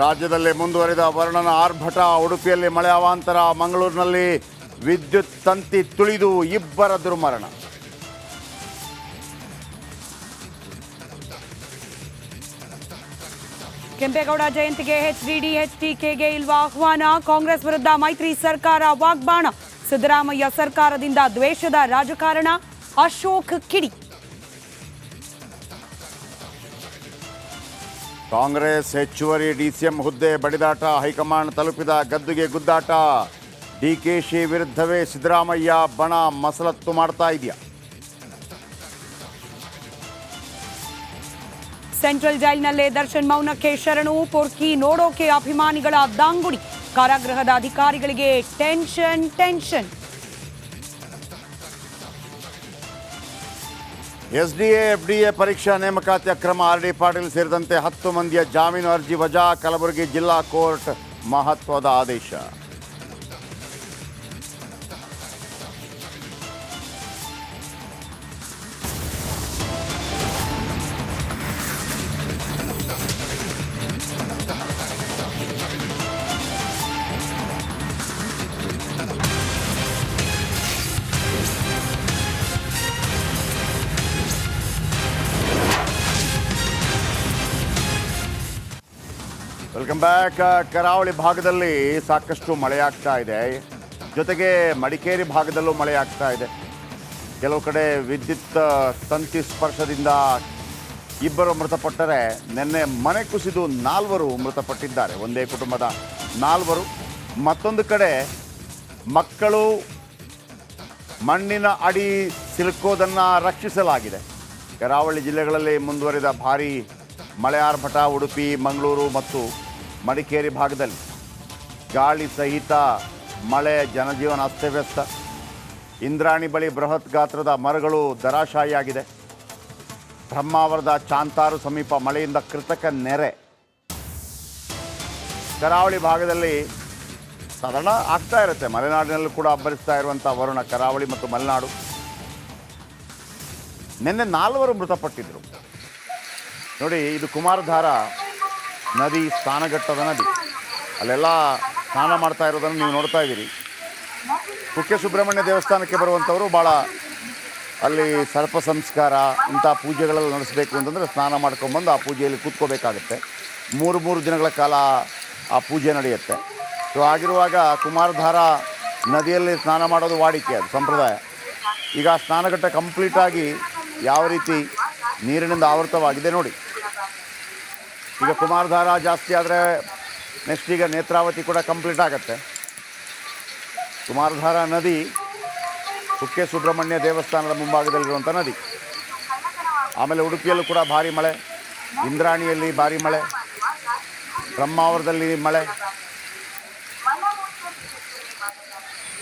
ರಾಜ್ಯದಲ್ಲಿ ಮುಂದುವರಿದ ವರುಣನ ಆರ್ಭಟ. ಉಡುಪಿಯಲ್ಲಿ ಮಳೆ ಅವಾಂತರ, ಮಂಗಳೂರಿನಲ್ಲಿ ವಿದ್ಯುತ್ ತಂತಿ ತುಳಿದು ಇಬ್ಬರ ದುರ್ಮರಣ. ಕೆಂಪೇಗೌಡ ಜಯಂತಿಗೆ ಎಚ್ಡಿಡಿ ಎಚ್ಡಿಕೆಗೆ ಇಲ್ವಾ ಆಹ್ವಾನ? ಕಾಂಗ್ರೆಸ್ ವಿರುದ್ಧ ಮೈತ್ರಿ ಸರ್ಕಾರ ವಾಗ್ಬಾಣ. ಸಿದ್ದರಾಮಯ್ಯ ಸರ್ಕಾರದಿಂದ ದ್ವೇಷದ ರಾಜಕಾರಣ, ಅಶೋಕ್ ಕಿಡಿ. ಕಾಂಗ್ರೆಸ್ ಹೆಚ್ಚುವರಿ ಡಿಸಿಎಂ ಹುದ್ದೆ ಬಡಿದಾಟ, ಹೈಕಮಾಂಡ್ ತಲುಪಿದ ಗದ್ದುಗೆ ಗುದ್ದಾಟ. ಡಿಕೆಶಿ ವಿರುದ್ಧವೇ ಸಿದ್ದರಾಮಯ್ಯ ಬಣ ಮಸಲತ್ತು ಮಾಡ್ತಾ ಇದೆಯಾ? ಸೆಂಟ್ರಲ್ ಜೈಲಿನಲ್ಲೇ ದರ್ಶನ್ ಮೌನಕ್ಕೆ ಶರಣು. ಪೊರ್ಕಿ ನೋಡೋಕೆ ಅಭಿಮಾನಿಗಳ ದಾಂಗುಡಿ. ಕಾರಾಗೃಹದ ಅಧಿಕಾರಿಗಳಿಗೆ ಟೆನ್ಷನ್. ಎಸ್ಡಿಎ ಎಫ್ಡಿಎ ಪರೀಕ್ಷಾ ನೇಮಕಾತಿ ಅಕ್ರಮ, ಆರ್ಡಿ ಪಾಟೀಲ್ ಸೇರಿದಂತೆ 10 ಮಂದಿಯ ಜಾಮೀನು ಅರ್ಜಿ ವಜಾ. ಕಲಬುರಗಿ ಜಿಲ್ಲಾ ಕೋರ್ಟ್ ಮಹತ್ವದ ಆದೇಶ. Welcome back. ಕರಾವಳಿ ಭಾಗದಲ್ಲಿ ಸಾಕಷ್ಟು ಮಳೆಯಾಗ್ತಾ ಇದೆ, ಜೊತೆಗೆ ಮಡಿಕೇರಿ ಭಾಗದಲ್ಲೂ ಮಳೆಯಾಗ್ತಾ ಇದೆ. ಕೆಲವು ಕಡೆ ವಿದ್ಯುತ್ ತಂತಿ ಸ್ಪರ್ಶದಿಂದ ಇಬ್ಬರು ಮೃತಪಟ್ಟರೆ, ನಿನ್ನೆ ಮನೆ ಕುಸಿದು 4 ಮೃತಪಟ್ಟಿದ್ದಾರೆ. ಒಂದೇ ಕುಟುಂಬದ 4. ಮತ್ತೊಂದು ಕಡೆ ಮಕ್ಕಳು ಮಣ್ಣಿನ ಅಡಿ ಸಿಲುಕೋದನ್ನು ರಕ್ಷಿಸಲಾಗಿದೆ. ಕರಾವಳಿ ಜಿಲ್ಲೆಗಳಲ್ಲಿ ಮುಂದುವರಿದ ಭಾರೀ ಮಳೆ ಆರ್ಭಟ. ಉಡುಪಿ, ಮಂಗಳೂರು ಮತ್ತು ಮಡಿಕೇರಿ ಭಾಗದಲ್ಲಿ ಗಾಳಿ ಸಹಿತ ಮಳೆ, ಜನಜೀವನ ಅಸ್ತವ್ಯಸ್ತ. ಇಂದ್ರಾಣಿ ಬಳಿ ಬೃಹತ್ ಗಾತ್ರದ ಮರಗಳು ಧರಾಶಾಯಿಯಾಗಿದೆ. ಬ್ರಹ್ಮಾವರದ ಚಾಂತಾರು ಸಮೀಪ ಮಳೆಯಿಂದ ಕೃತಕ ನೆರೆ. ಕರಾವಳಿ ಭಾಗದಲ್ಲಿ ಸಾಧಾರಣ ಆಗ್ತಾ ಇರುತ್ತೆ. ಮಲೆನಾಡಿನಲ್ಲೂ ಕೂಡ ಅಬ್ಬರಿಸ್ತಾ ಇರುವಂಥ ವರುಣ ಕರಾವಳಿ ಮತ್ತು ಮಲೆನಾಡು. ನಿನ್ನೆ 4 ಮೃತಪಟ್ಟಿದ್ದರು. ನೋಡಿ, ಇದು ಕುಮಾರಧಾರ ನದಿ, ಸ್ನಾನಘಟ್ಟದ ನದಿ. ಅಲ್ಲೆಲ್ಲ ಸ್ನಾನ ಮಾಡ್ತಾ ಇರೋದನ್ನು ನೀವು ನೋಡ್ತಾ ಇದ್ದೀರಿ. ಕುಕ್ಕೆ ಸುಬ್ರಹ್ಮಣ್ಯ ದೇವಸ್ಥಾನಕ್ಕೆ ಬರುವಂಥವರು ಭಾಳ ಅಲ್ಲಿ ಸರ್ಪ ಸಂಸ್ಕಾರ ಇಂಥ ಪೂಜೆಗಳೆಲ್ಲ ನಡೆಸಬೇಕು ಅಂತಂದರೆ ಸ್ನಾನ ಮಾಡ್ಕೊಂಬಂದು ಆ ಪೂಜೆಯಲ್ಲಿ ಕೂತ್ಕೋಬೇಕಾಗತ್ತೆ. 3 ದಿನಗಳ ಕಾಲ ಆ ಪೂಜೆ ನಡೆಯುತ್ತೆ. ಸೊ ಆಗಿರುವಾಗ ಕುಮಾರಧಾರ ನದಿಯಲ್ಲಿ ಸ್ನಾನ ಮಾಡೋದು ವಾಡಿಕೆ, ಅದು ಸಂಪ್ರದಾಯ. ಈಗ ಆ ಸ್ನಾನಘಟ್ಟ ಕಂಪ್ಲೀಟಾಗಿ ಯಾವ ರೀತಿ ನೀರಿನಿಂದ ಆವೃತವಾಗಿದೆ ನೋಡಿ. ಈಗ ಕುಮಾರಧಾರ ಜಾಸ್ತಿ ಆದರೆ ನೆಕ್ಸ್ಟ್ ಈಗ ನೇತ್ರಾವತಿ ಕೂಡ ಕಂಪ್ಲೀಟ್ ಆಗುತ್ತೆ. ಕುಮಾರಧಾರ ನದಿ ಕುಕ್ಕೆ ಸುಬ್ರಹ್ಮಣ್ಯ ದೇವಸ್ಥಾನದ ಮುಂಭಾಗದಲ್ಲಿರುವಂಥ ನದಿ. ಆಮೇಲೆ ಉಡುಪಿಯಲ್ಲೂ ಕೂಡ ಭಾರಿ ಮಳೆ, ಇಂದ್ರಾಣಿಯಲ್ಲಿ ಭಾರಿ ಮಳೆ, ಬ್ರಹ್ಮಾವರದಲ್ಲಿ ಮಳೆ,